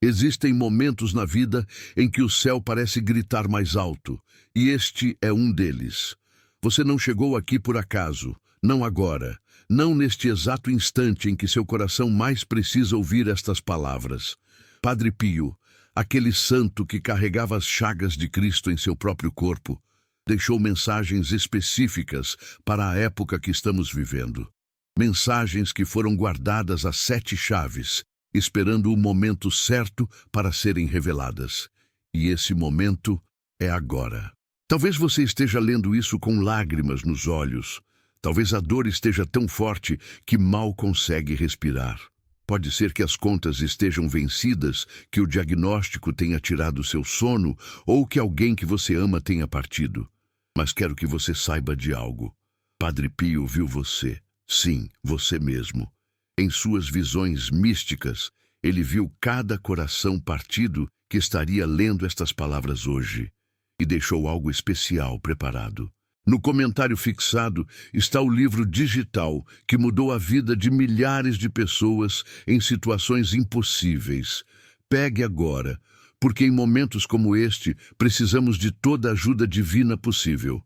Existem momentos na vida em que o céu parece gritar mais alto, e este é um deles. Você não chegou aqui por acaso, não agora, não neste exato instante em que seu coração mais precisa ouvir estas palavras. Padre Pio, aquele santo que carregava as chagas de Cristo em seu próprio corpo, deixou mensagens específicas para a época que estamos vivendo. Mensagens que foram guardadas às 7 chaves, esperando o momento certo para serem reveladas. E esse momento é agora. Talvez você esteja lendo isso com lágrimas nos olhos. Talvez a dor esteja tão forte que mal consegue respirar. Pode ser que as contas estejam vencidas, que o diagnóstico tenha tirado seu sono ou que alguém que você ama tenha partido. Mas quero que você saiba de algo. Padre Pio viu você. Sim, você mesmo. Em suas visões místicas, ele viu cada coração partido que estaria lendo estas palavras hoje e deixou algo especial preparado. No comentário fixado está o livro digital que mudou a vida de milhares de pessoas em situações impossíveis. Pegue agora, porque em momentos como este precisamos de toda a ajuda divina possível.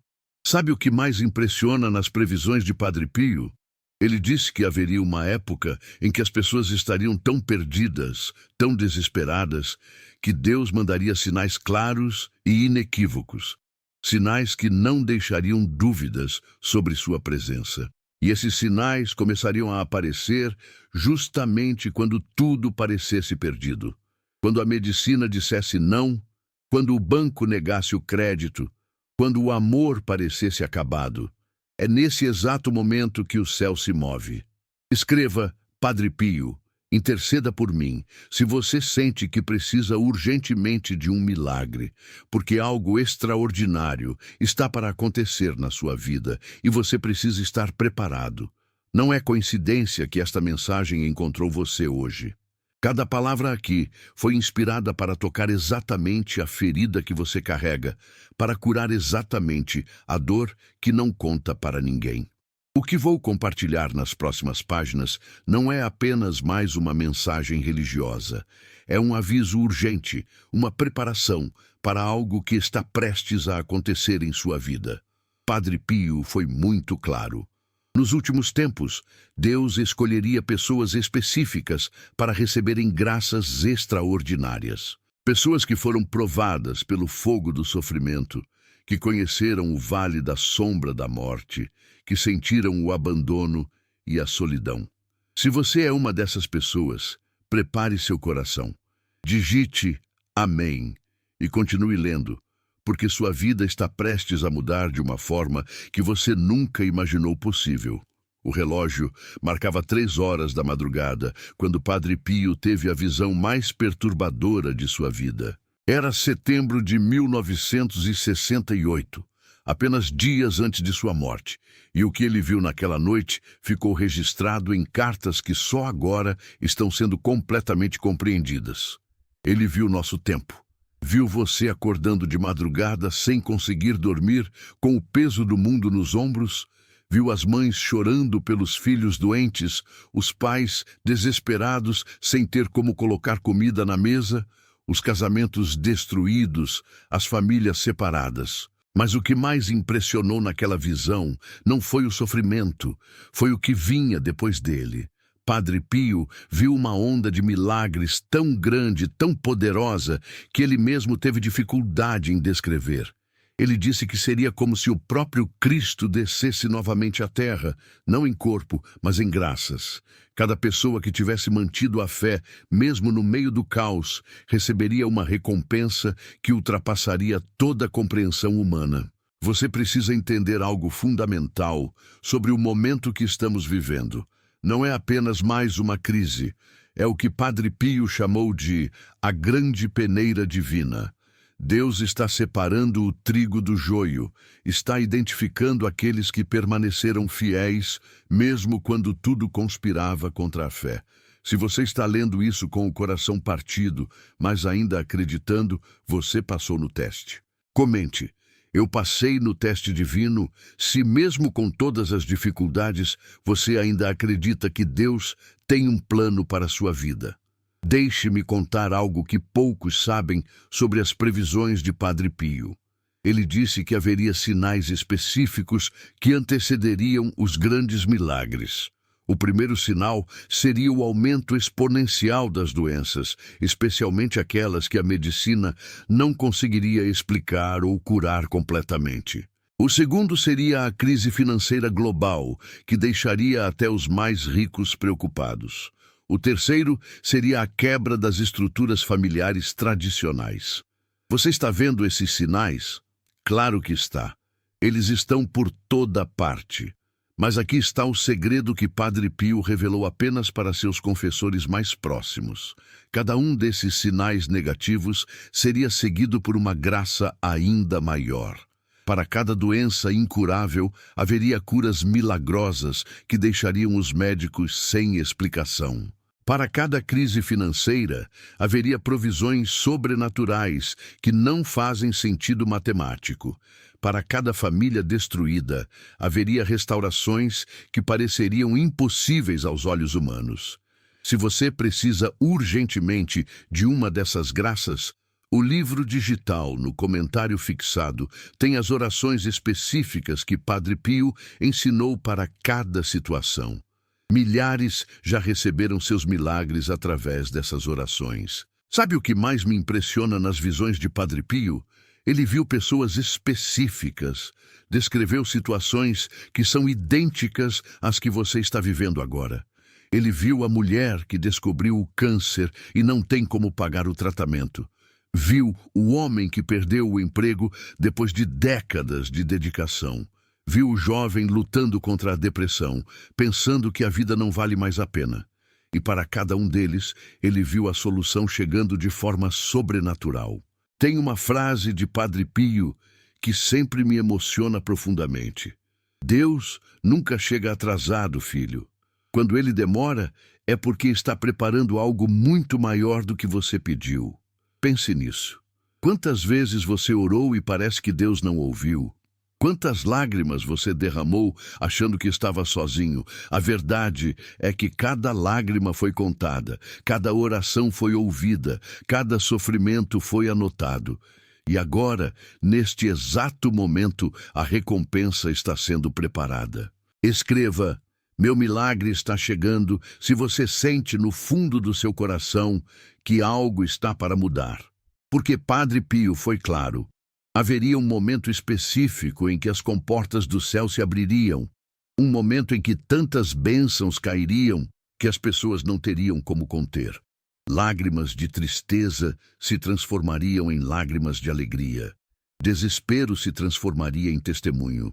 Sabe o que mais impressiona nas previsões de Padre Pio? Ele disse que haveria uma época em que as pessoas estariam tão perdidas, tão desesperadas, que Deus mandaria sinais claros e inequívocos. Sinais que não deixariam dúvidas sobre sua presença. E esses sinais começariam a aparecer justamente quando tudo parecesse perdido. Quando a medicina dissesse não, quando o banco negasse o crédito, quando o amor parecesse acabado. É nesse exato momento que o céu se move. Escreva, Padre Pio, interceda por mim, se você sente que precisa urgentemente de um milagre, porque algo extraordinário está para acontecer na sua vida e você precisa estar preparado. Não é coincidência que esta mensagem encontrou você hoje. Cada palavra aqui foi inspirada para tocar exatamente a ferida que você carrega, para curar exatamente a dor que não conta para ninguém. O que vou compartilhar nas próximas páginas não é apenas mais uma mensagem religiosa. É um aviso urgente, uma preparação para algo que está prestes a acontecer em sua vida. Padre Pio foi muito claro. Nos últimos tempos, Deus escolheria pessoas específicas para receberem graças extraordinárias. Pessoas que foram provadas pelo fogo do sofrimento, que conheceram o vale da sombra da morte, que sentiram o abandono e a solidão. Se você é uma dessas pessoas, prepare seu coração. Digite Amém e continue lendo, porque sua vida está prestes a mudar de uma forma que você nunca imaginou possível. O relógio marcava 3 horas da madrugada, quando Padre Pio teve a visão mais perturbadora de sua vida. Era setembro de 1968, apenas dias antes de sua morte, e o que ele viu naquela noite ficou registrado em cartas que só agora estão sendo completamente compreendidas. Ele viu nosso tempo. Viu você acordando de madrugada sem conseguir dormir, com o peso do mundo nos ombros. Viu as mães chorando pelos filhos doentes, os pais desesperados sem ter como colocar comida na mesa, os casamentos destruídos, as famílias separadas. Mas o que mais impressionou naquela visão não foi o sofrimento, foi o que vinha depois dele. Padre Pio viu uma onda de milagres tão grande, tão poderosa, que ele mesmo teve dificuldade em descrever. Ele disse que seria como se o próprio Cristo descesse novamente à terra, não em corpo, mas em graças. Cada pessoa que tivesse mantido a fé, mesmo no meio do caos, receberia uma recompensa que ultrapassaria toda a compreensão humana. Você precisa entender algo fundamental sobre o momento que estamos vivendo. Não é apenas mais uma crise, é o que Padre Pio chamou de a grande peneira divina. Deus está separando o trigo do joio, está identificando aqueles que permaneceram fiéis, mesmo quando tudo conspirava contra a fé. Se você está lendo isso com o coração partido, mas ainda acreditando, você passou no teste. Comente. Eu passei no teste divino, se mesmo com todas as dificuldades, você ainda acredita que Deus tem um plano para a sua vida. Deixe-me contar algo que poucos sabem sobre as previsões de Padre Pio. Ele disse que haveria sinais específicos que antecederiam os grandes milagres. O primeiro sinal seria o aumento exponencial das doenças, especialmente aquelas que a medicina não conseguiria explicar ou curar completamente. O segundo seria a crise financeira global, que deixaria até os mais ricos preocupados. O terceiro seria a quebra das estruturas familiares tradicionais. Você está vendo esses sinais? Claro que está. Eles estão por toda parte. Mas aqui está o segredo que Padre Pio revelou apenas para seus confessores mais próximos. Cada um desses sinais negativos seria seguido por uma graça ainda maior. Para cada doença incurável, haveria curas milagrosas que deixariam os médicos sem explicação. Para cada crise financeira, haveria provisões sobrenaturais que não fazem sentido matemático. Para cada família destruída, haveria restaurações que pareceriam impossíveis aos olhos humanos. Se você precisa urgentemente de uma dessas graças, o livro digital, no comentário fixado, tem as orações específicas que Padre Pio ensinou para cada situação. Milhares já receberam seus milagres através dessas orações. Sabe o que mais me impressiona nas visões de Padre Pio? Ele viu pessoas específicas, descreveu situações que são idênticas às que você está vivendo agora. Ele viu a mulher que descobriu o câncer e não tem como pagar o tratamento. Viu o homem que perdeu o emprego depois de décadas de dedicação. Viu o jovem lutando contra a depressão, pensando que a vida não vale mais a pena. E para cada um deles, ele viu a solução chegando de forma sobrenatural. Tem uma frase de Padre Pio que sempre me emociona profundamente. Deus nunca chega atrasado, filho. Quando ele demora, é porque está preparando algo muito maior do que você pediu. Pense nisso. Quantas vezes você orou e parece que Deus não ouviu? Quantas lágrimas você derramou achando que estava sozinho? A verdade é que cada lágrima foi contada, cada oração foi ouvida, cada sofrimento foi anotado. E agora, neste exato momento, a recompensa está sendo preparada. Escreva: meu milagre está chegando, se você sente no fundo do seu coração que algo está para mudar. Porque Padre Pio foi claro. Haveria um momento específico em que as comportas do céu se abririam, um momento em que tantas bênçãos cairiam que as pessoas não teriam como conter. Lágrimas de tristeza se transformariam em lágrimas de alegria. Desespero se transformaria em testemunho.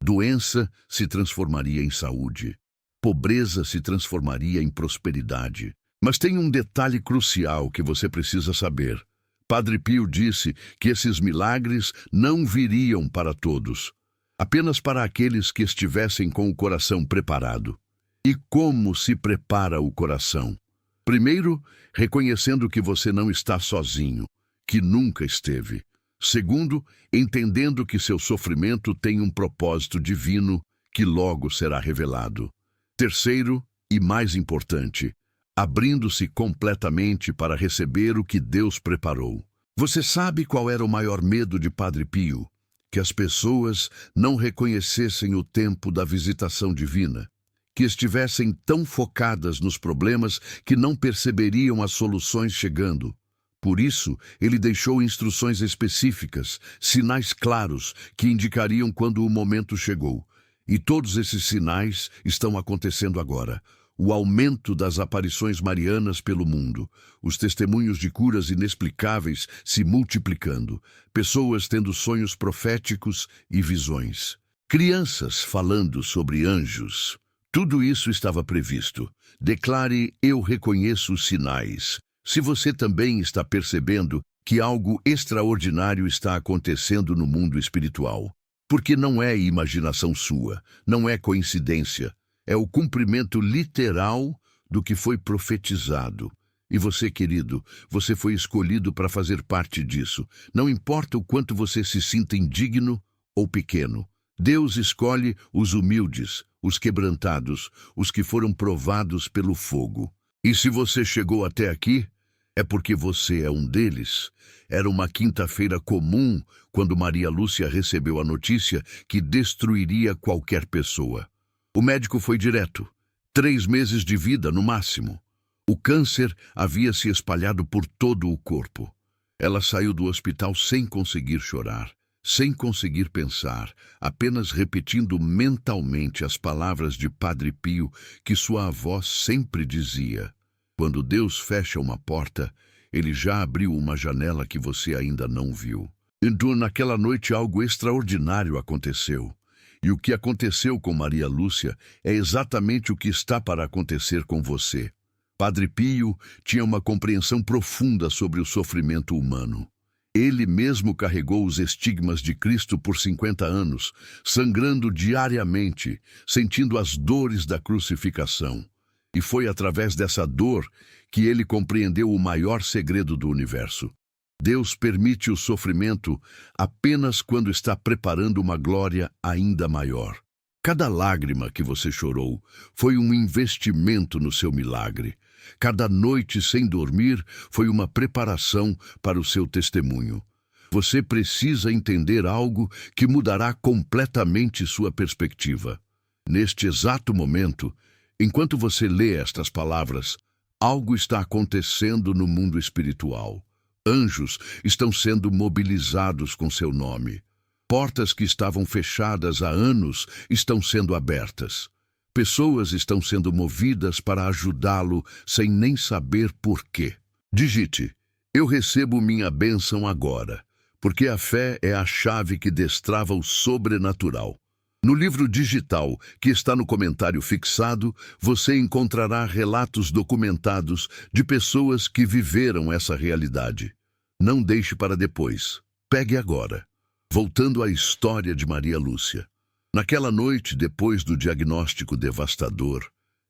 Doença se transformaria em saúde. Pobreza se transformaria em prosperidade. Mas tem um detalhe crucial que você precisa saber. Padre Pio disse que esses milagres não viriam para todos, apenas para aqueles que estivessem com o coração preparado. E como se prepara o coração? Primeiro, reconhecendo que você não está sozinho, que nunca esteve. Segundo, entendendo que seu sofrimento tem um propósito divino que logo será revelado. Terceiro, e mais importante, abrindo-se completamente para receber o que Deus preparou. Você sabe qual era o maior medo de Padre Pio? Que as pessoas não reconhecessem o tempo da visitação divina, que estivessem tão focadas nos problemas que não perceberiam as soluções chegando. Por isso, ele deixou instruções específicas, sinais claros que indicariam quando o momento chegou. E todos esses sinais estão acontecendo agora. O aumento das aparições marianas pelo mundo, os testemunhos de curas inexplicáveis se multiplicando, pessoas tendo sonhos proféticos e visões, crianças falando sobre anjos. Tudo isso estava previsto. Declare: eu reconheço os sinais. Se você também está percebendo que algo extraordinário está acontecendo no mundo espiritual, porque não é imaginação sua, não é coincidência, é o cumprimento literal do que foi profetizado. E você, querido, você foi escolhido para fazer parte disso. Não importa o quanto você se sinta indigno ou pequeno. Deus escolhe os humildes, os quebrantados, os que foram provados pelo fogo. E se você chegou até aqui, é porque você é um deles. Era uma quinta-feira comum quando Maria Lúcia recebeu a notícia que destruiria qualquer pessoa. O médico foi direto. 3 meses de vida no máximo. O câncer havia se espalhado por todo o corpo. Ela saiu do hospital sem conseguir chorar, sem conseguir pensar, apenas repetindo mentalmente as palavras de Padre Pio que sua avó sempre dizia: quando Deus fecha uma porta, ele já abriu uma janela que você ainda não viu. Então, naquela noite, algo extraordinário aconteceu. E o que aconteceu com Maria Lúcia é exatamente o que está para acontecer com você. Padre Pio tinha uma compreensão profunda sobre o sofrimento humano. Ele mesmo carregou os estigmas de Cristo por 50 anos, sangrando diariamente, sentindo as dores da crucificação. E foi através dessa dor que ele compreendeu o maior segredo do universo. Deus permite o sofrimento apenas quando está preparando uma glória ainda maior. Cada lágrima que você chorou foi um investimento no seu milagre. Cada noite sem dormir foi uma preparação para o seu testemunho. Você precisa entender algo que mudará completamente sua perspectiva. Neste exato momento, enquanto você lê estas palavras, algo está acontecendo no mundo espiritual. Anjos estão sendo mobilizados com seu nome. Portas que estavam fechadas há anos estão sendo abertas. Pessoas estão sendo movidas para ajudá-lo sem nem saber por quê. Digite: eu recebo minha bênção agora, porque a fé é a chave que destrava o sobrenatural. No livro digital, que está no comentário fixado, você encontrará relatos documentados de pessoas que viveram essa realidade. Não deixe para depois. Pegue agora. Voltando à história de Maria Lúcia. Naquela noite, depois do diagnóstico devastador,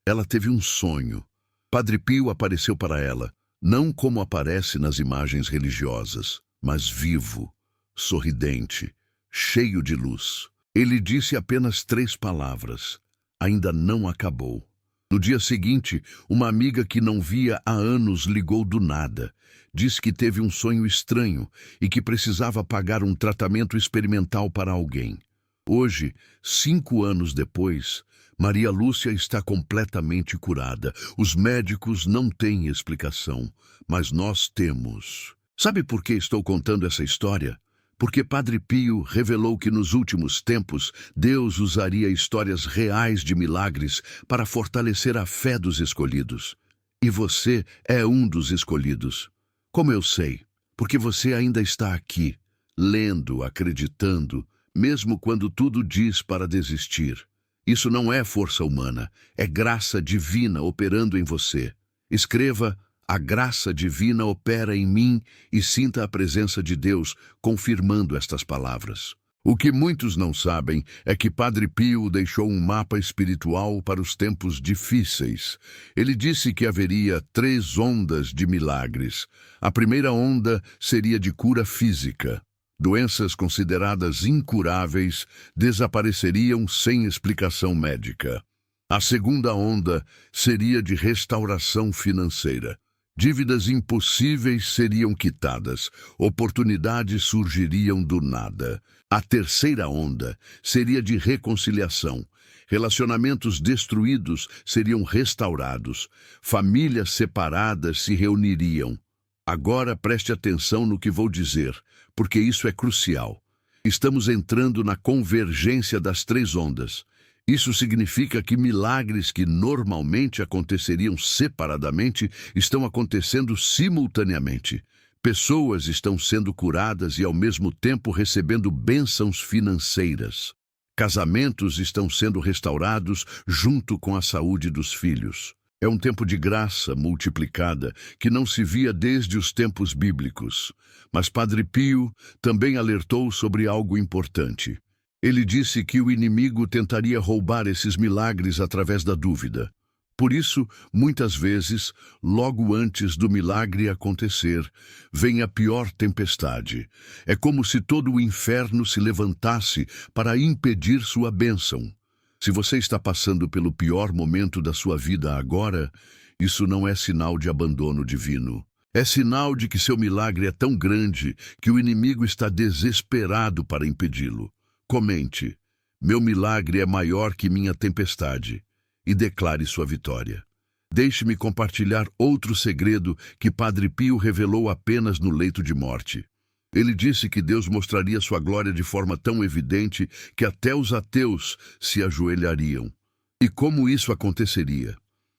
ela teve um sonho. Padre Pio apareceu para ela, não como aparece nas imagens religiosas, mas vivo, sorridente, cheio de luz. Ele disse apenas 3 palavras: ainda não acabou. No dia seguinte, uma amiga que não via há anos ligou do nada. Disse que teve um sonho estranho e que precisava pagar um tratamento experimental para alguém. Hoje, 5 anos depois, Maria Lúcia está completamente curada. Os médicos não têm explicação, mas nós temos. Sabe por que estou contando essa história? Porque Padre Pio revelou que nos últimos tempos Deus usaria histórias reais de milagres para fortalecer a fé dos escolhidos. E você é um dos escolhidos. Como eu sei? Porque você ainda está aqui, lendo, acreditando, mesmo quando tudo diz para desistir. Isso não é força humana, é graça divina operando em você. Escreva: a graça divina opera em mim, e sinta a presença de Deus confirmando estas palavras. O que muitos não sabem é que Padre Pio deixou um mapa espiritual para os tempos difíceis. Ele disse que haveria 3 ondas de milagres. A primeira onda seria de cura física. Doenças consideradas incuráveis desapareceriam sem explicação médica. A segunda onda seria de restauração financeira. Dívidas impossíveis seriam quitadas, oportunidades surgiriam do nada. A terceira onda seria de reconciliação. Relacionamentos destruídos seriam restaurados. Famílias separadas se reuniriam. Agora preste atenção no que vou dizer, porque isso é crucial. Estamos entrando na convergência das 3 ondas. Isso significa que milagres que normalmente aconteceriam separadamente estão acontecendo simultaneamente. Pessoas estão sendo curadas e ao mesmo tempo recebendo bênçãos financeiras. Casamentos estão sendo restaurados junto com a saúde dos filhos. É um tempo de graça multiplicada que não se via desde os tempos bíblicos. Mas Padre Pio também alertou sobre algo importante. Ele disse que o inimigo tentaria roubar esses milagres através da dúvida. Por isso, muitas vezes, logo antes do milagre acontecer, vem a pior tempestade. É como se todo o inferno se levantasse para impedir sua bênção. Se você está passando pelo pior momento da sua vida agora, Isso não é sinal de abandono divino. É sinal de que seu milagre é tão grande que o inimigo está desesperado para impedi-lo. Comente: meu milagre é maior que minha tempestade, e declare sua vitória. Deixe-me compartilhar outro segredo que Padre Pio revelou apenas no leito de morte. Ele disse que Deus mostraria sua glória de forma tão evidente que até os ateus se ajoelhariam. E como isso aconteceria?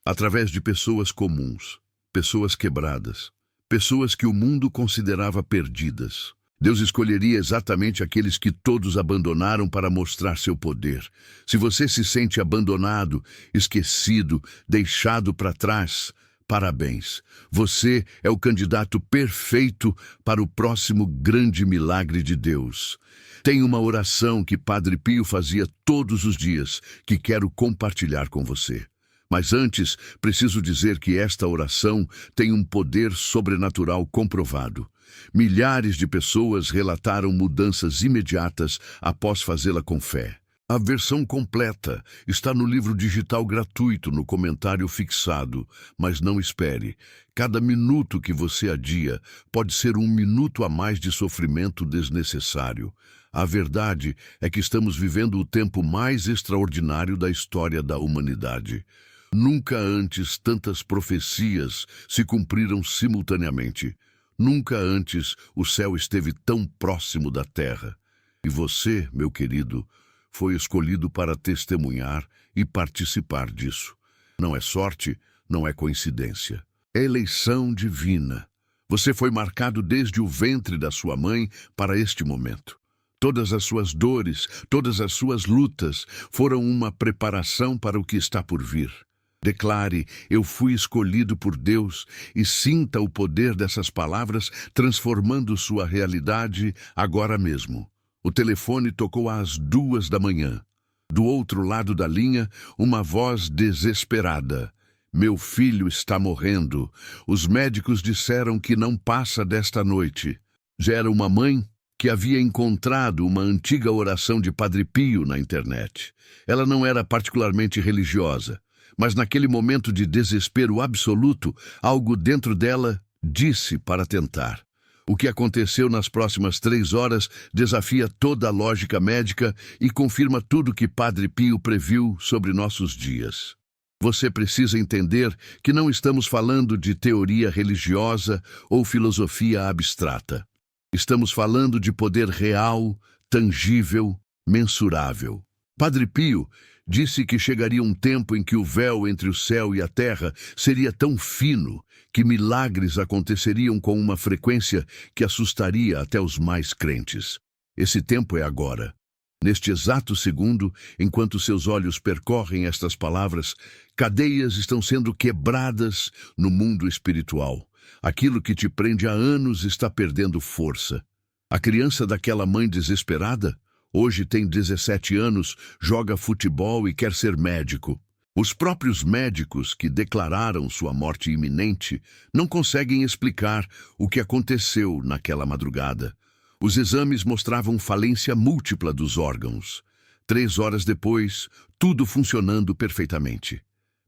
Através de pessoas comuns, pessoas quebradas, pessoas que o mundo considerava perdidas. Deus escolheria exatamente aqueles que todos abandonaram para mostrar seu poder. Se você se sente abandonado, esquecido, deixado para trás, parabéns. Você é o candidato perfeito para o próximo grande milagre de Deus. Tem uma oração que Padre Pio fazia todos os dias, que quero compartilhar com você. Mas antes, preciso dizer que esta oração tem um poder sobrenatural comprovado. Milhares de pessoas relataram mudanças imediatas após fazê-la com fé. A versão completa está no livro digital gratuito no comentário fixado, mas não espere. Cada minuto que você adia pode ser um minuto a mais de sofrimento desnecessário. A verdade é que estamos vivendo o tempo mais extraordinário da história da humanidade. Nunca antes tantas profecias se cumpriram simultaneamente. Nunca antes o céu esteve tão próximo da terra. E você, meu querido, foi escolhido para testemunhar e participar disso. Não é sorte, não é coincidência. É eleição divina. Você foi marcado desde o ventre da sua mãe para este momento. Todas as suas dores, todas as suas lutas foram uma preparação para o que está por vir. Declare: eu fui escolhido por Deus, e sinta o poder dessas palavras transformando sua realidade agora mesmo. O telefone tocou às 2 da manhã. Do outro lado da linha, uma voz desesperada: meu filho está morrendo. Os médicos disseram que não passa desta noite. Já era uma mãe que havia encontrado uma antiga oração de Padre Pio na internet. Ela não era particularmente religiosa, mas naquele momento de desespero absoluto, algo dentro dela disse para tentar. O que aconteceu nas próximas 3 horas desafia toda a lógica médica e confirma tudo que Padre Pio previu sobre nossos dias. Você precisa entender que não estamos falando de teoria religiosa ou filosofia abstrata. Estamos falando de poder real, tangível, mensurável. Padre Pio disse que chegaria um tempo em que o véu entre o céu e a terra seria tão fino que milagres aconteceriam com uma frequência que assustaria até os mais crentes. Esse tempo é agora. Neste exato segundo, enquanto seus olhos percorrem estas palavras, cadeias estão sendo quebradas no mundo espiritual. Aquilo que te prende há anos está perdendo força. A criança daquela mãe desesperada hoje tem 17 anos, joga futebol e quer ser médico. Os próprios médicos que declararam sua morte iminente não conseguem explicar o que aconteceu naquela madrugada. Os exames mostravam falência múltipla dos órgãos. 3 horas depois, tudo funcionando perfeitamente.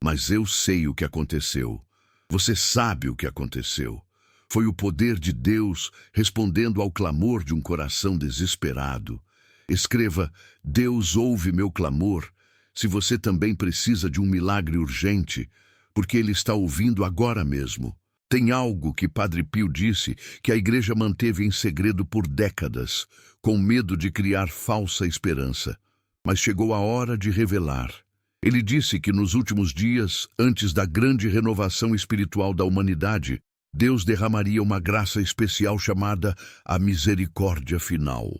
Mas eu sei o que aconteceu. Você sabe o que aconteceu. Foi o poder de Deus respondendo ao clamor de um coração desesperado. Escreva: Deus ouve meu clamor, se você também precisa de um milagre urgente, porque Ele está ouvindo agora mesmo. Tem algo que Padre Pio disse que a Igreja manteve em segredo por décadas, com medo de criar falsa esperança. Mas chegou a hora de revelar. Ele disse que nos últimos dias, antes da grande renovação espiritual da humanidade, Deus derramaria uma graça especial chamada a misericórdia final.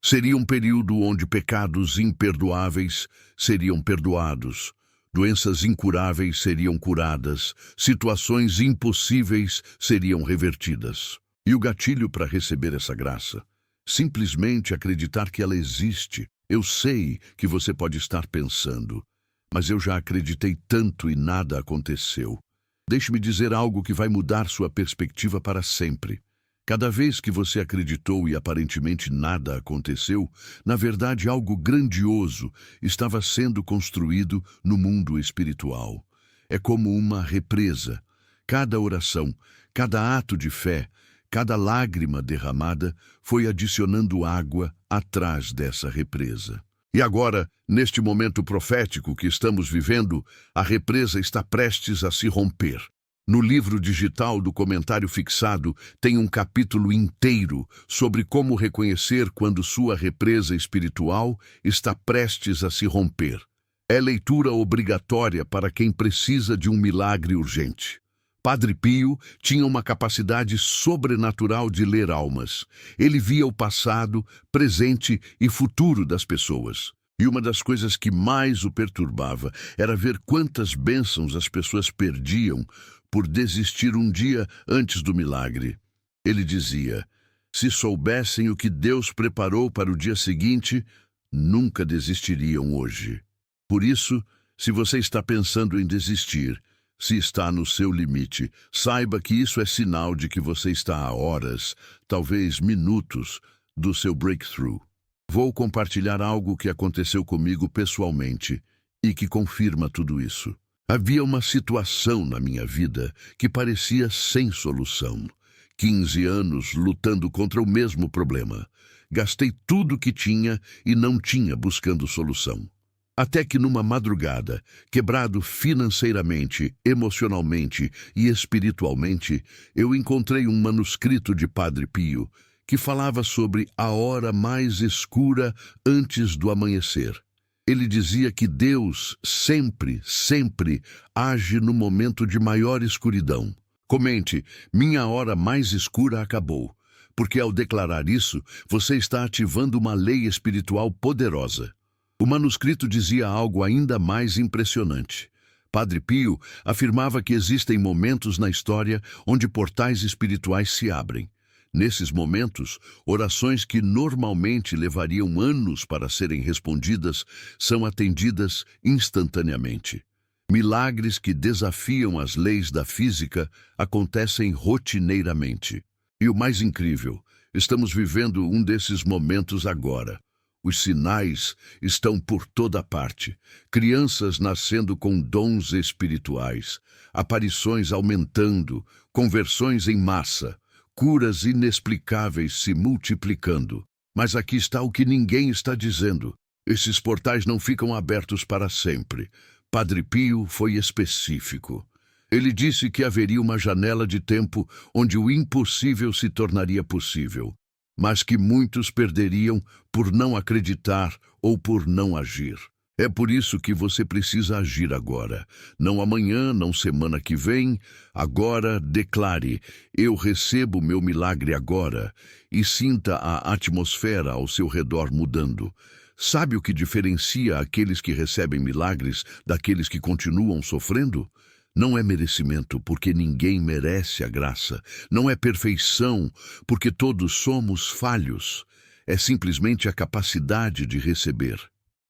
Seria um período onde pecados imperdoáveis seriam perdoados, doenças incuráveis seriam curadas, situações impossíveis seriam revertidas. E o gatilho para receber essa graça? Simplesmente acreditar que ela existe. Eu sei que você pode estar pensando, mas eu já acreditei tanto e nada aconteceu. Deixe-me dizer algo que vai mudar sua perspectiva para sempre. Cada vez que você acreditou e aparentemente nada aconteceu, na verdade algo grandioso estava sendo construído no mundo espiritual. é como uma represa. Cada oração, cada ato de fé, cada lágrima derramada foi adicionando água atrás dessa represa. E agora, neste momento profético que estamos vivendo, a represa está prestes a se romper. No livro digital do Comentário Fixado tem um capítulo inteiro sobre como reconhecer quando sua represa espiritual está prestes a se romper. É leitura obrigatória para quem precisa de um milagre urgente. Padre Pio tinha uma capacidade sobrenatural de ler almas. Ele via o passado, presente e futuro das pessoas. E uma das coisas que mais o perturbava era ver quantas bênçãos as pessoas perdiam por desistir um dia antes do milagre. Ele dizia: se soubessem o que Deus preparou para o dia seguinte, nunca desistiriam hoje. Por isso, se você está pensando em desistir, se está no seu limite, saiba que isso é sinal de que você está a horas, talvez minutos, do seu breakthrough. Vou compartilhar algo que aconteceu comigo pessoalmente e que confirma tudo isso. Havia uma situação na minha vida que parecia sem solução. 15 anos lutando contra o mesmo problema. Gastei tudo que tinha e não tinha buscando solução. Até que numa madrugada, quebrado financeiramente, emocionalmente e espiritualmente, eu encontrei um manuscrito de Padre Pio que falava sobre a hora mais escura antes do amanhecer. Ele dizia que Deus sempre, sempre age no momento de maior escuridão. Comente: minha hora mais escura acabou, porque ao declarar isso, você está ativando uma lei espiritual poderosa. O manuscrito dizia algo ainda mais impressionante. Padre Pio afirmava que existem momentos na história onde portais espirituais se abrem. Nesses momentos, orações que normalmente levariam anos para serem respondidas são atendidas instantaneamente. Milagres que desafiam as leis da física acontecem rotineiramente. E o mais incrível, estamos vivendo um desses momentos agora. Os sinais estão por toda parte. Crianças nascendo com dons espirituais, aparições aumentando, conversões em massa, curas inexplicáveis se multiplicando. Mas aqui está o que ninguém está dizendo. Esses portais não ficam abertos para sempre. Padre Pio foi específico. Ele disse que haveria uma janela de tempo onde o impossível se tornaria possível, mas que muitos perderiam por não acreditar ou por não agir. É por isso que você precisa agir agora. Não amanhã, não semana que vem. Agora declare: eu recebo meu milagre agora, e sinta a atmosfera ao seu redor mudando. Sabe o que diferencia aqueles que recebem milagres daqueles que continuam sofrendo? Não é merecimento, porque ninguém merece a graça. Não é perfeição, porque todos somos falhos. É simplesmente a capacidade de receber.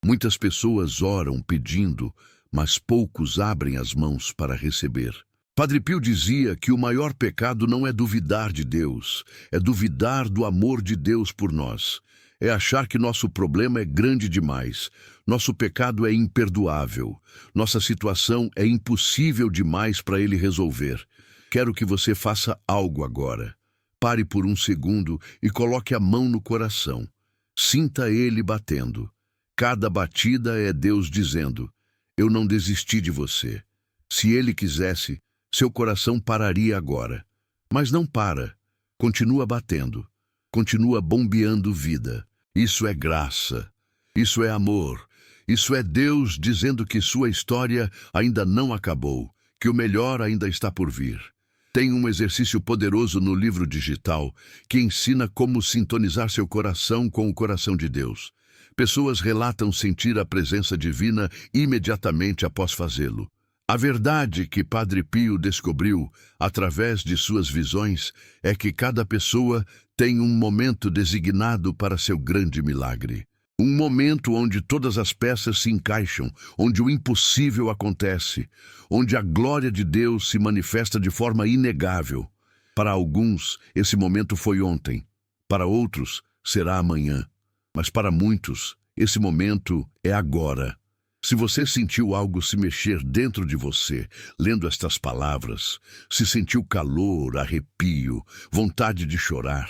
Muitas pessoas oram pedindo, mas poucos abrem as mãos para receber. Padre Pio dizia que o maior pecado não é duvidar de Deus, é duvidar do amor de Deus por nós. É achar que nosso problema é grande demais, nosso pecado é imperdoável, nossa situação é impossível demais para Ele resolver. Quero que você faça algo agora. Pare por um segundo e coloque a mão no coração. Sinta ele batendo. Cada batida é Deus dizendo: eu não desisti de você. Se Ele quisesse, seu coração pararia agora. Mas não para. Continua batendo. Continua bombeando vida. Isso é graça. Isso é amor. Isso é Deus dizendo que sua história ainda não acabou, que o melhor ainda está por vir. Tem um exercício poderoso no livro digital que ensina como sintonizar seu coração com o coração de Deus. Pessoas relatam sentir a presença divina imediatamente após fazê-lo. A verdade que Padre Pio descobriu através de suas visões é que cada pessoa tem um momento designado para seu grande milagre. Um momento onde todas as peças se encaixam, onde o impossível acontece, onde a glória de Deus se manifesta de forma inegável. Para alguns, esse momento foi ontem. Para outros, será amanhã. Mas para muitos, esse momento é agora. Se você sentiu algo se mexer dentro de você, lendo estas palavras, se sentiu calor, arrepio, vontade de chorar,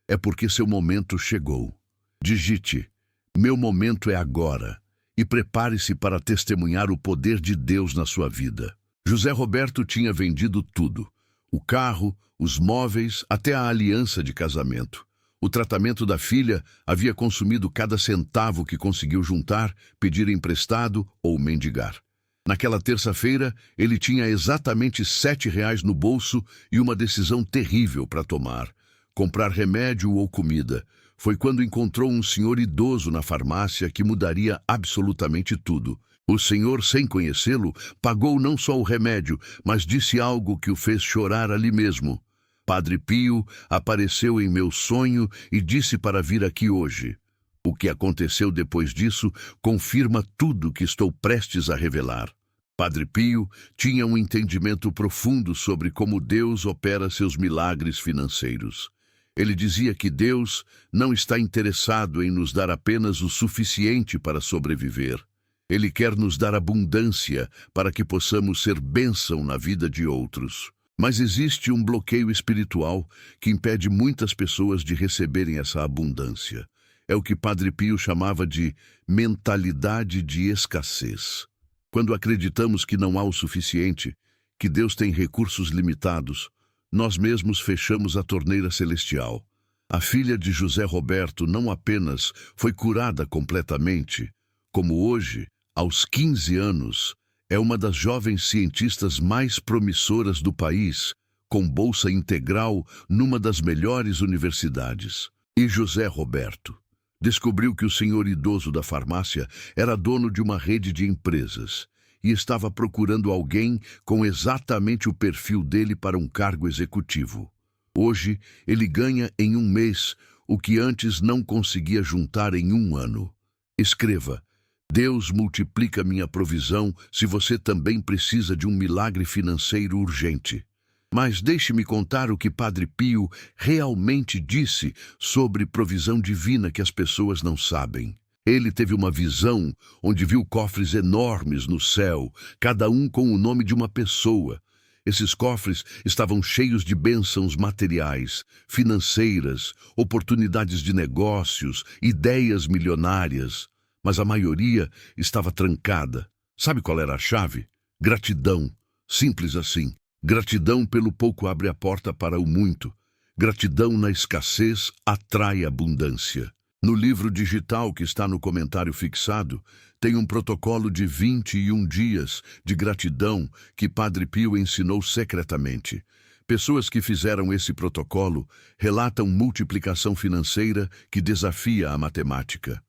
é porque seu momento chegou. Digite: meu momento é agora, e prepare-se para testemunhar o poder de Deus na sua vida. José Roberto tinha vendido tudo: o carro, os móveis, até a aliança de casamento. O tratamento da filha havia consumido cada centavo que conseguiu juntar, pedir emprestado ou mendigar. Naquela terça-feira, ele tinha exatamente R$ 7 no bolso e uma decisão terrível para tomar: comprar remédio ou comida. Foi quando encontrou um senhor idoso na farmácia que mudaria absolutamente tudo. O senhor, sem conhecê-lo, pagou não só o remédio, mas disse algo que o fez chorar ali mesmo. Padre Pio apareceu em meu sonho e disse para vir aqui hoje. O que aconteceu depois disso confirma tudo que estou prestes a revelar. Padre Pio tinha um entendimento profundo sobre como Deus opera seus milagres financeiros. Ele dizia que Deus não está interessado em nos dar apenas o suficiente para sobreviver. Ele quer nos dar abundância para que possamos ser bênção na vida de outros. Mas existe um bloqueio espiritual que impede muitas pessoas de receberem essa abundância. É o que Padre Pio chamava de mentalidade de escassez. Quando acreditamos que não há o suficiente, que Deus tem recursos limitados, nós mesmos fechamos a torneira celestial. A filha de José Roberto não apenas foi curada completamente, como hoje, aos 15 anos, é uma das jovens cientistas mais promissoras do país, com bolsa integral numa das melhores universidades. E José Roberto descobriu que o senhor idoso da farmácia era dono de uma rede de empresas e estava procurando alguém com exatamente o perfil dele para um cargo executivo. Hoje, ele ganha em um mês o que antes não conseguia juntar em um ano. Escreva: Deus multiplica minha provisão se você também precisa de um milagre financeiro urgente. Mas deixe-me contar o que Padre Pio realmente disse sobre provisão divina que as pessoas não sabem. Ele teve uma visão onde viu cofres enormes no céu, cada um com o nome de uma pessoa. Esses cofres estavam cheios de bênçãos materiais, financeiras, oportunidades de negócios, ideias milionárias. Mas a maioria estava trancada. Sabe qual era a chave? Gratidão. Simples assim. Gratidão pelo pouco abre a porta para o muito. Gratidão na escassez atrai abundância. No livro digital que está no comentário fixado, tem um protocolo de 21 dias de gratidão que Padre Pio ensinou secretamente. Pessoas que fizeram esse protocolo relatam multiplicação financeira que desafia a matemática.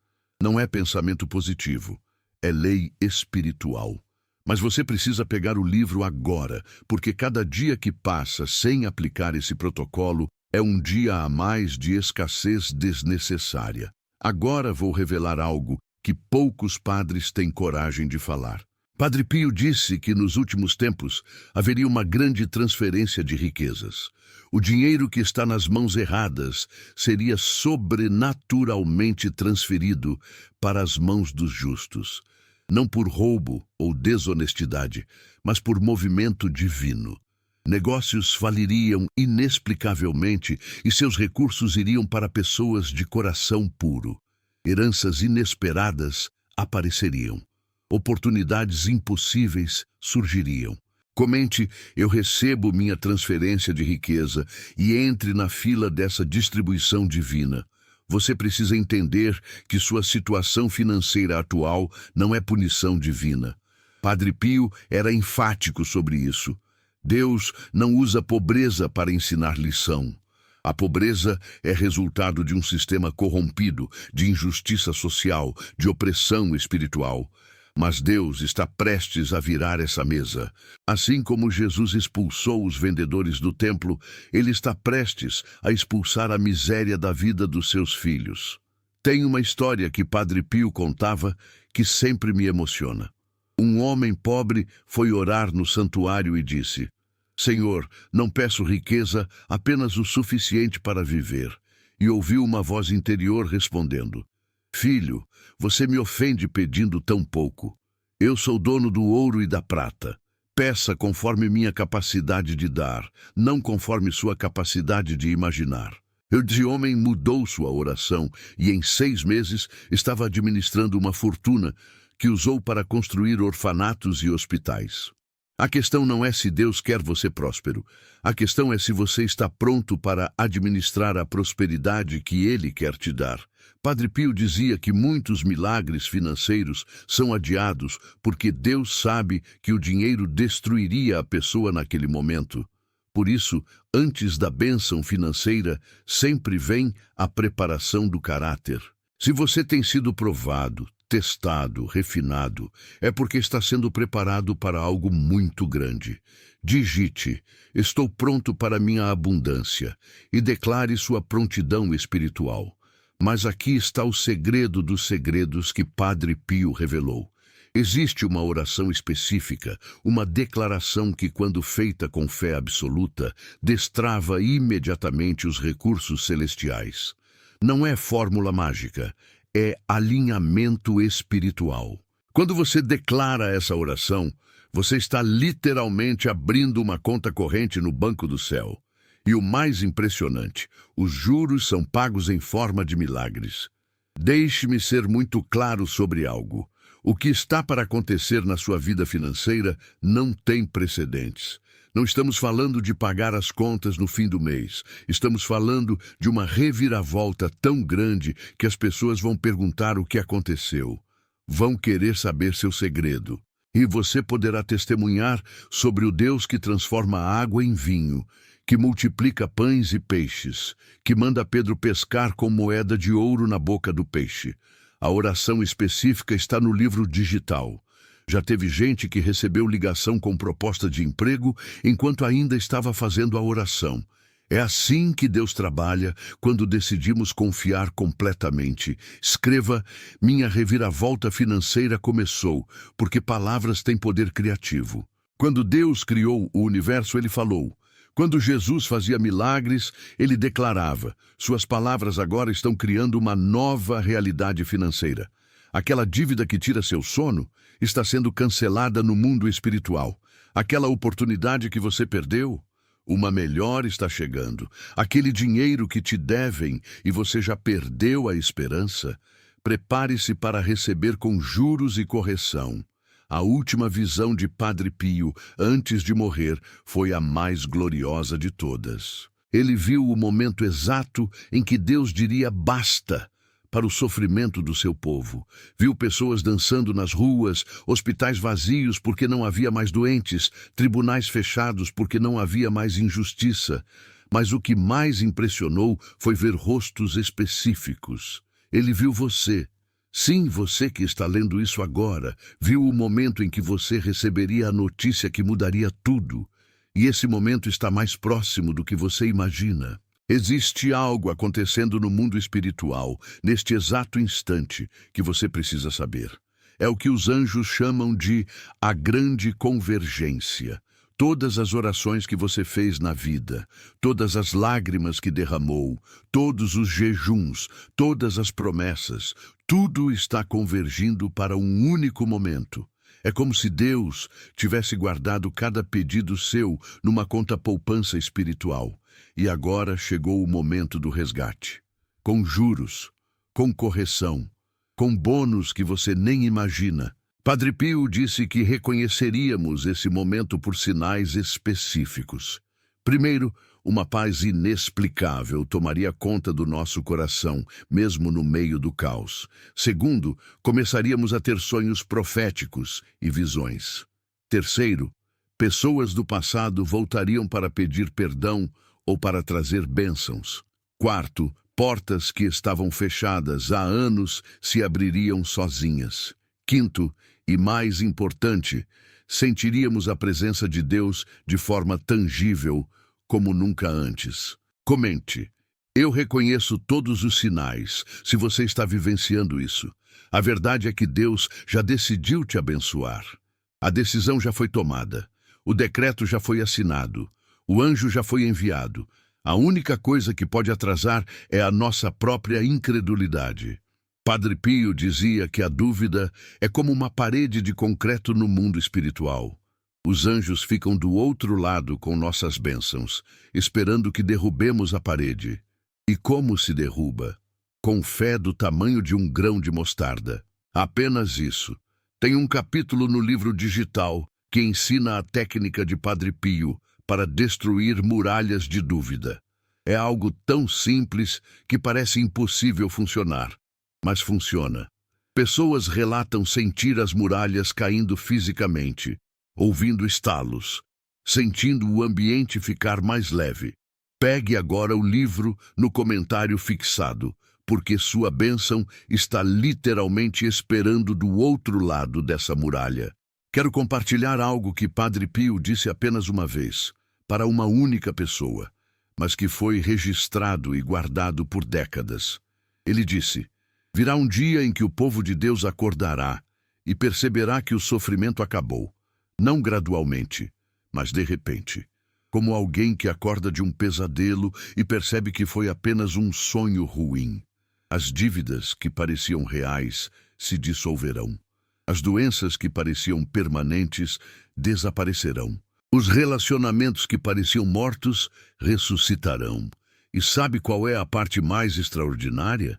Não é pensamento positivo, é lei espiritual. Mas você precisa pegar o livro agora, porque cada dia que passa sem aplicar esse protocolo é um dia a mais de escassez desnecessária. Agora vou revelar algo que poucos padres têm coragem de falar. Padre Pio disse que nos últimos tempos haveria uma grande transferência de riquezas. O dinheiro que está nas mãos erradas seria sobrenaturalmente transferido para as mãos dos justos. Não por roubo ou desonestidade, mas por movimento divino. Negócios faliriam inexplicavelmente e seus recursos iriam para pessoas de coração puro. Heranças inesperadas apareceriam. Oportunidades impossíveis surgiriam. Comente: eu recebo minha transferência de riqueza, e entre na fila dessa distribuição divina. Você precisa entender que sua situação financeira atual não é punição divina. Padre Pio era enfático sobre isso. Deus não usa pobreza para ensinar lição. A pobreza é resultado de um sistema corrompido, de injustiça social, de opressão espiritual. Mas Deus está prestes a virar essa mesa. Assim como Jesus expulsou os vendedores do templo, Ele está prestes a expulsar a miséria da vida dos seus filhos. Tem uma história que Padre Pio contava que sempre me emociona. Um homem pobre foi orar no santuário e disse: Senhor, não peço riqueza, apenas o suficiente para viver. E ouviu uma voz interior respondendo: Filho, você me ofende pedindo tão pouco. Eu sou dono do ouro e da prata. Peça conforme minha capacidade de dar, não conforme sua capacidade de imaginar. Esse homem mudou sua oração e em 6 meses estava administrando uma fortuna que usou para construir orfanatos e hospitais. A questão não é se Deus quer você próspero. A questão é se você está pronto para administrar a prosperidade que Ele quer te dar. Padre Pio dizia que muitos milagres financeiros são adiados porque Deus sabe que o dinheiro destruiria a pessoa naquele momento. Por isso, antes da bênção financeira, sempre vem a preparação do caráter. Se você tem sido provado, testado, refinado, é porque está sendo preparado para algo muito grande. Digite: estou pronto para minha abundância, e declare sua prontidão espiritual. Mas aqui está o segredo dos segredos que Padre Pio revelou. Existe uma oração específica, uma declaração que, quando feita com fé absoluta, destrava imediatamente os recursos celestiais. Não é fórmula mágica, é alinhamento espiritual. Quando você declara essa oração, você está literalmente abrindo uma conta corrente no banco do céu. E o mais impressionante, os juros são pagos em forma de milagres. Deixe-me ser muito claro sobre algo. O que está para acontecer na sua vida financeira não tem precedentes. Não estamos falando de pagar as contas no fim do mês. Estamos falando de uma reviravolta tão grande que as pessoas vão perguntar o que aconteceu. Vão querer saber seu segredo. E você poderá testemunhar sobre o Deus que transforma a água em vinho, que multiplica pães e peixes, que manda Pedro pescar com moeda de ouro na boca do peixe. A oração específica está no livro digital. Já teve gente que recebeu ligação com proposta de emprego enquanto ainda estava fazendo a oração. É assim que Deus trabalha quando decidimos confiar completamente. Escreva: minha reviravolta financeira começou, porque palavras têm poder criativo. Quando Deus criou o universo, Ele falou. Quando Jesus fazia milagres, Ele declarava. Suas palavras agora estão criando uma nova realidade financeira. Aquela dívida que tira seu sono está sendo cancelada no mundo espiritual. Aquela oportunidade que você perdeu, uma melhor está chegando. Aquele dinheiro que te devem e você já perdeu a esperança, prepare-se para receber com juros e correção. A última visão de Padre Pio, antes de morrer, foi a mais gloriosa de todas. Ele viu o momento exato em que Deus diria basta para o sofrimento do seu povo. Viu pessoas dançando nas ruas, hospitais vazios porque não havia mais doentes, tribunais fechados porque não havia mais injustiça. Mas o que mais impressionou foi ver rostos específicos. Ele viu você. Sim, você que está lendo isso agora, viu o momento em que você receberia a notícia que mudaria tudo. E esse momento está mais próximo do que você imagina. Existe algo acontecendo no mundo espiritual, neste exato instante, que você precisa saber. É o que os anjos chamam de a grande convergência. Todas as orações que você fez na vida, todas as lágrimas que derramou, todos os jejuns, todas as promessas, tudo está convergindo para um único momento. É como se Deus tivesse guardado cada pedido seu numa conta poupança espiritual. E agora chegou o momento do resgate. Com juros, com correção, com bônus que você nem imagina. Padre Pio disse que reconheceríamos esse momento por sinais específicos. Primeiro, uma paz inexplicável tomaria conta do nosso coração, mesmo no meio do caos. Segundo, começaríamos a ter sonhos proféticos e visões. Terceiro, pessoas do passado voltariam para pedir perdão ou para trazer bênçãos. Quarto, portas que estavam fechadas há anos se abririam sozinhas. Quinto, e mais importante, sentiríamos a presença de Deus de forma tangível, como nunca antes. Comente. Eu reconheço todos os sinais, se você está vivenciando isso. A verdade é que Deus já decidiu te abençoar. A decisão já foi tomada. O decreto já foi assinado. O anjo já foi enviado. A única coisa que pode atrasar é a nossa própria incredulidade. Padre Pio dizia que a dúvida é como uma parede de concreto no mundo espiritual. Os anjos ficam do outro lado com nossas bênçãos, esperando que derrubemos a parede. E como se derruba? Com fé do tamanho de um grão de mostarda. Apenas isso. Tem um capítulo no livro digital que ensina a técnica de Padre Pio para destruir muralhas de dúvida. É algo tão simples que parece impossível funcionar, mas funciona. Pessoas relatam sentir as muralhas caindo fisicamente, ouvindo estalos, sentindo o ambiente ficar mais leve. Pegue agora o livro no comentário fixado, porque sua bênção está literalmente esperando do outro lado dessa muralha. Quero compartilhar algo que Padre Pio disse apenas uma vez, para uma única pessoa, mas que foi registrado e guardado por décadas. Ele disse: virá um dia em que o povo de Deus acordará e perceberá que o sofrimento acabou, não gradualmente, mas de repente, como alguém que acorda de um pesadelo e percebe que foi apenas um sonho ruim. As dívidas que pareciam reais se dissolverão. As doenças que pareciam permanentes desaparecerão. Os relacionamentos que pareciam mortos ressuscitarão. E sabe qual é a parte mais extraordinária?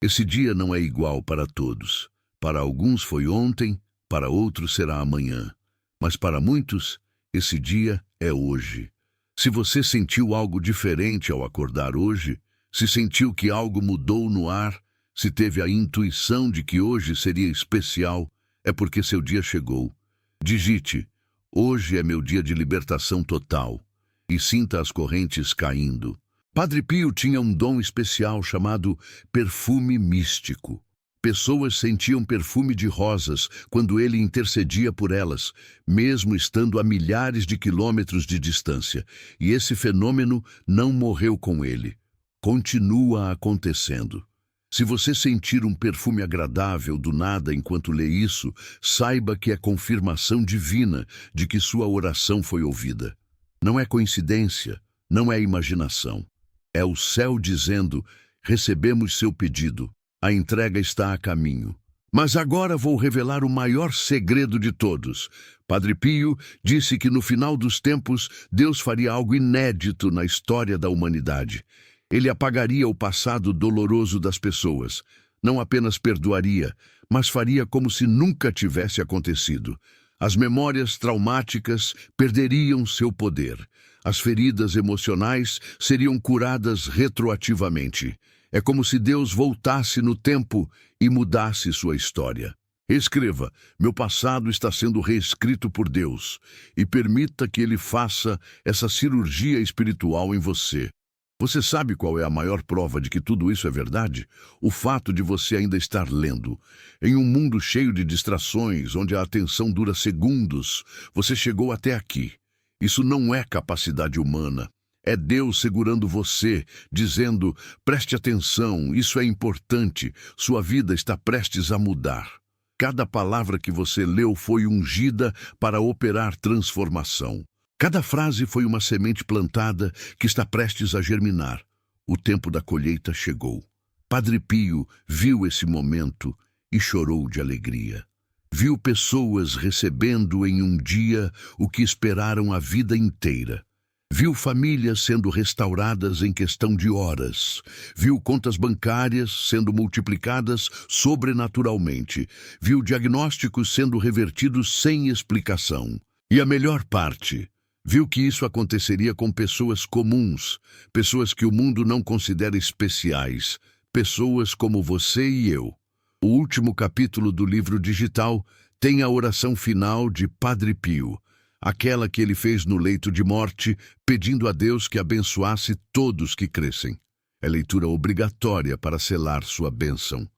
Esse dia não é igual para todos. Para alguns foi ontem, para outros será amanhã. Mas para muitos, esse dia é hoje. Se você sentiu algo diferente ao acordar hoje, se sentiu que algo mudou no ar, se teve a intuição de que hoje seria especial, é porque seu dia chegou. Digite: hoje é meu dia de libertação total, e sinta as correntes caindo. Padre Pio tinha um dom especial chamado perfume místico. Pessoas sentiam perfume de rosas quando ele intercedia por elas, mesmo estando a milhares de quilômetros de distância. E esse fenômeno não morreu com ele. Continua acontecendo. Se você sentir um perfume agradável do nada enquanto lê isso, saiba que é confirmação divina de que sua oração foi ouvida. Não é coincidência, não é imaginação. É o céu dizendo: recebemos seu pedido, a entrega está a caminho. Mas agora vou revelar o maior segredo de todos. Padre Pio disse que no final dos tempos Deus faria algo inédito na história da humanidade. Ele apagaria o passado doloroso das pessoas. Não apenas perdoaria, mas faria como se nunca tivesse acontecido. As memórias traumáticas perderiam seu poder. As feridas emocionais seriam curadas retroativamente. É como se Deus voltasse no tempo e mudasse sua história. Escreva: meu passado está sendo reescrito por Deus, e permita que Ele faça essa cirurgia espiritual em você. Você sabe qual é a maior prova de que tudo isso é verdade? O fato de você ainda estar lendo. Em um mundo cheio de distrações, onde a atenção dura segundos, você chegou até aqui. Isso não é capacidade humana. É Deus segurando você, dizendo: preste atenção, isso é importante, sua vida está prestes a mudar. Cada palavra que você leu foi ungida para operar transformação. Cada frase foi uma semente plantada que está prestes a germinar. O tempo da colheita chegou. Padre Pio viu esse momento e chorou de alegria. Viu pessoas recebendo em um dia o que esperaram a vida inteira. Viu famílias sendo restauradas em questão de horas. Viu contas bancárias sendo multiplicadas sobrenaturalmente. Viu diagnósticos sendo revertidos sem explicação. E a melhor parte: viu que isso aconteceria com pessoas comuns, pessoas que o mundo não considera especiais, pessoas como você e eu. O último capítulo do livro digital tem a oração final de Padre Pio, aquela que ele fez no leito de morte, pedindo a Deus que abençoasse todos que crescem. É leitura obrigatória para selar sua bênção.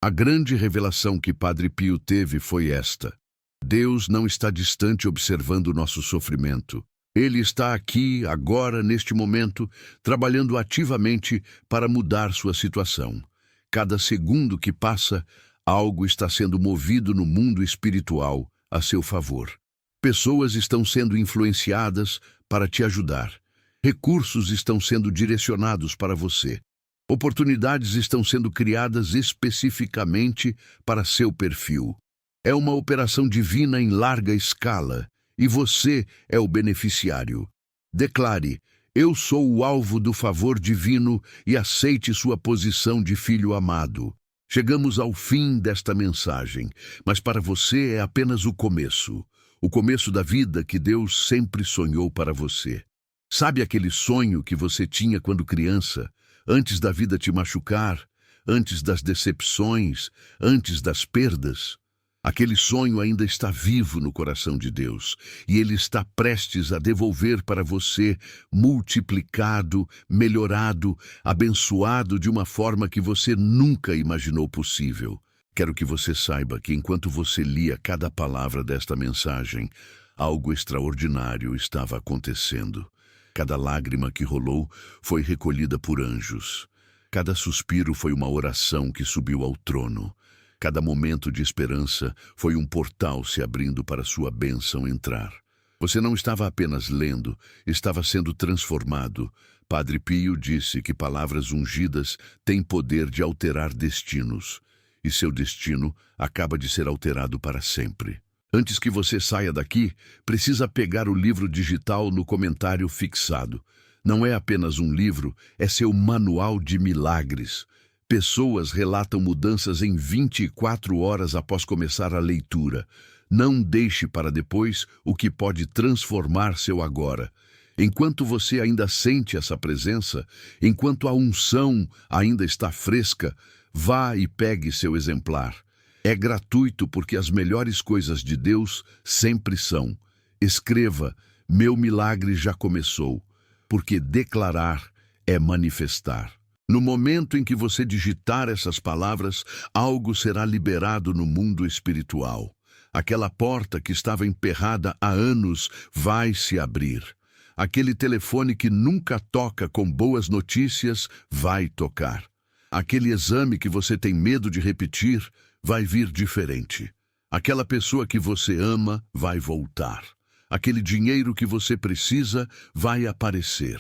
A grande revelação que Padre Pio teve foi esta: Deus não está distante observando o nosso sofrimento. Ele está aqui, agora, neste momento, trabalhando ativamente para mudar sua situação. Cada segundo que passa, algo está sendo movido no mundo espiritual a seu favor. Pessoas estão sendo influenciadas para te ajudar. Recursos estão sendo direcionados para você. Oportunidades estão sendo criadas especificamente para seu perfil. É uma operação divina em larga escala e você é o beneficiário. Declare: eu sou o alvo do favor divino e aceite sua posição de filho amado. Chegamos ao fim desta mensagem, mas para você é apenas o começo da vida que Deus sempre sonhou para você. Sabe aquele sonho que você tinha quando criança, antes da vida te machucar, antes das decepções, antes das perdas? Aquele sonho ainda está vivo no coração de Deus, e Ele está prestes a devolver para você, multiplicado, melhorado, abençoado de uma forma que você nunca imaginou possível. Quero que você saiba que enquanto você lia cada palavra desta mensagem, algo extraordinário estava acontecendo. Cada lágrima que rolou foi recolhida por anjos. Cada suspiro foi uma oração que subiu ao trono. Cada momento de esperança foi um portal se abrindo para sua bênção entrar. Você não estava apenas lendo, estava sendo transformado. Padre Pio disse que palavras ungidas têm poder de alterar destinos, e seu destino acaba de ser alterado para sempre. Antes que você saia daqui, precisa pegar o livro digital no comentário fixado. Não é apenas um livro, é seu manual de milagres. Pessoas relatam mudanças em 24 horas após começar a leitura. Não deixe para depois o que pode transformar seu agora. Enquanto você ainda sente essa presença, enquanto a unção ainda está fresca, vá e pegue seu exemplar. É gratuito porque as melhores coisas de Deus sempre são. Escreva: meu milagre já começou, porque declarar é manifestar. No momento em que você digitar essas palavras, algo será liberado no mundo espiritual. Aquela porta que estava emperrada há anos vai se abrir. Aquele telefone que nunca toca com boas notícias vai tocar. Aquele exame que você tem medo de repetir vai vir diferente. Aquela pessoa que você ama vai voltar. Aquele dinheiro que você precisa vai aparecer.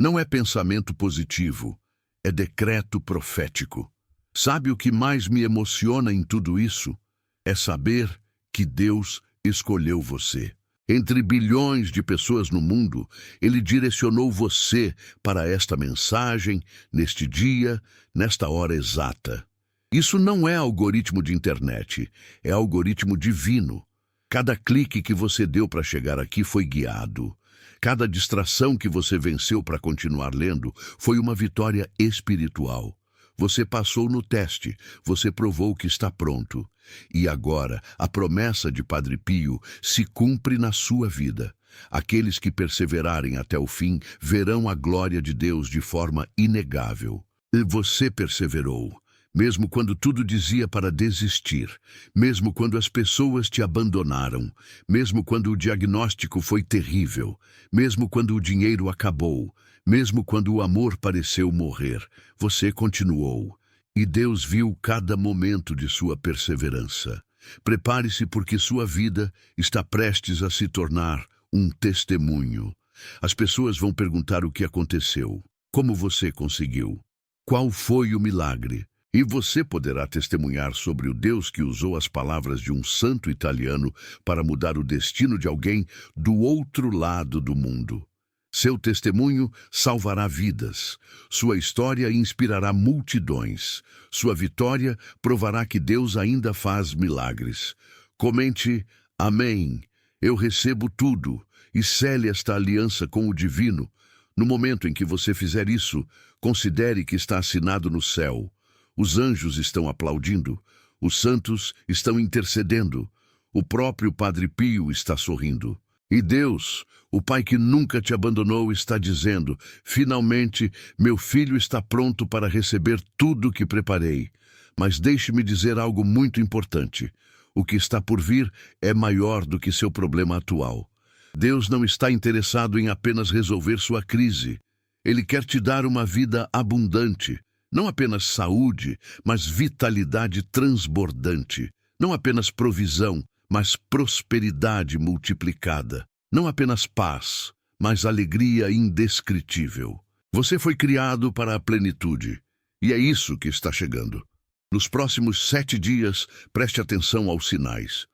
Não é pensamento positivo. É decreto profético. Sabe o que mais me emociona em tudo isso? É saber que Deus escolheu você. Entre bilhões de pessoas no mundo, Ele direcionou você para esta mensagem, neste dia, nesta hora exata. Isso não é algoritmo de internet, é algoritmo divino. Cada clique que você deu para chegar aqui foi guiado. Cada distração que você venceu para continuar lendo foi uma vitória espiritual. Você passou no teste, você provou que está pronto. E agora, a promessa de Padre Pio se cumpre na sua vida. Aqueles que perseverarem até o fim verão a glória de Deus de forma inegável. E você perseverou. Mesmo quando tudo dizia para desistir, mesmo quando as pessoas te abandonaram, mesmo quando o diagnóstico foi terrível, mesmo quando o dinheiro acabou, mesmo quando o amor pareceu morrer, você continuou. E Deus viu cada momento de sua perseverança. Prepare-se porque sua vida está prestes a se tornar um testemunho. As pessoas vão perguntar o que aconteceu, como você conseguiu, qual foi o milagre. E você poderá testemunhar sobre o Deus que usou as palavras de um santo italiano para mudar o destino de alguém do outro lado do mundo. Seu testemunho salvará vidas. Sua história inspirará multidões. Sua vitória provará que Deus ainda faz milagres. Comente: Amém. Eu recebo tudo. E cele esta aliança com o divino. No momento em que você fizer isso, considere que está assinado no céu. Os anjos estão aplaudindo, os santos estão intercedendo, o próprio Padre Pio está sorrindo. E Deus, o Pai que nunca te abandonou, está dizendo: finalmente, meu filho está pronto para receber tudo o que preparei. Mas deixe-me dizer algo muito importante. O que está por vir é maior do que seu problema atual. Deus não está interessado em apenas resolver sua crise. Ele quer te dar uma vida abundante. Não apenas saúde, mas vitalidade transbordante. Não apenas provisão, mas prosperidade multiplicada. Não apenas paz, mas alegria indescritível. Você foi criado para a plenitude. E é isso que está chegando. Nos próximos 7 dias, preste atenção aos sinais.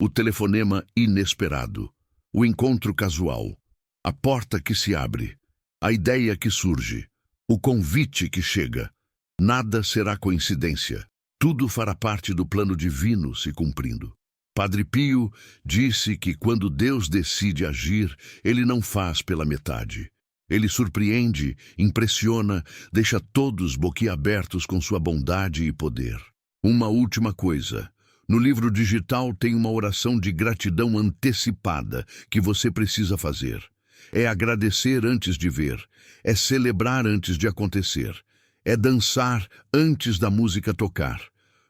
O telefonema inesperado, o encontro casual, a porta que se abre, a ideia que surge, o convite que chega. Nada será coincidência. Tudo fará parte do plano divino se cumprindo. Padre Pio disse que quando Deus decide agir, ele não faz pela metade. Ele surpreende, impressiona, deixa todos boquiabertos com sua bondade e poder. Uma última coisa. No livro digital tem uma oração de gratidão antecipada que você precisa fazer. É agradecer antes de ver, é celebrar antes de acontecer, é dançar antes da música tocar.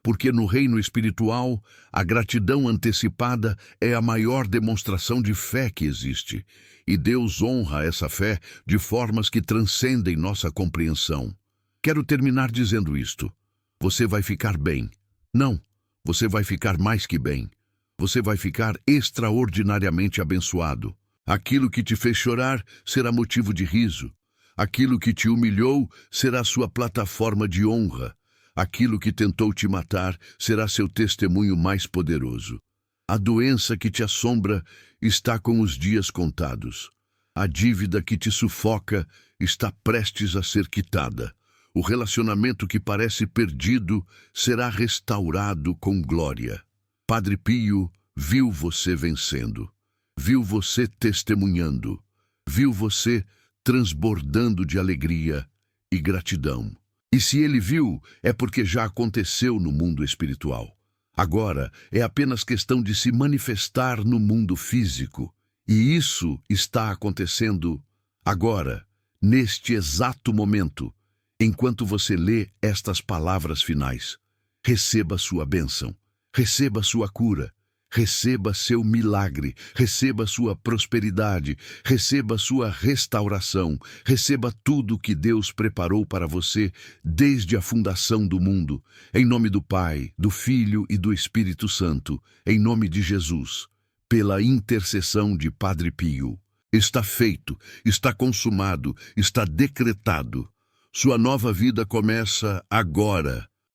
Porque no reino espiritual, a gratidão antecipada é a maior demonstração de fé que existe. E Deus honra essa fé de formas que transcendem nossa compreensão. Quero terminar dizendo isto. Você vai ficar bem. Não, você vai ficar mais que bem. Você vai ficar extraordinariamente abençoado. Aquilo que te fez chorar será motivo de riso. Aquilo que te humilhou será sua plataforma de honra. Aquilo que tentou te matar será seu testemunho mais poderoso. A doença que te assombra está com os dias contados. A dívida que te sufoca está prestes a ser quitada. O relacionamento que parece perdido será restaurado com glória. Padre Pio viu você vencendo, viu você testemunhando, viu você transbordando de alegria e gratidão. E se ele viu, é porque já aconteceu no mundo espiritual. Agora é apenas questão de se manifestar no mundo físico. E isso está acontecendo agora, neste exato momento, enquanto você lê estas palavras finais. Receba sua bênção, receba sua cura, receba seu milagre, receba sua prosperidade, receba sua restauração, receba tudo que Deus preparou para você desde a fundação do mundo. Em nome do Pai, do Filho e do Espírito Santo, em nome de Jesus, pela intercessão de Padre Pio. Está feito, está consumado, está decretado. Sua nova vida começa agora,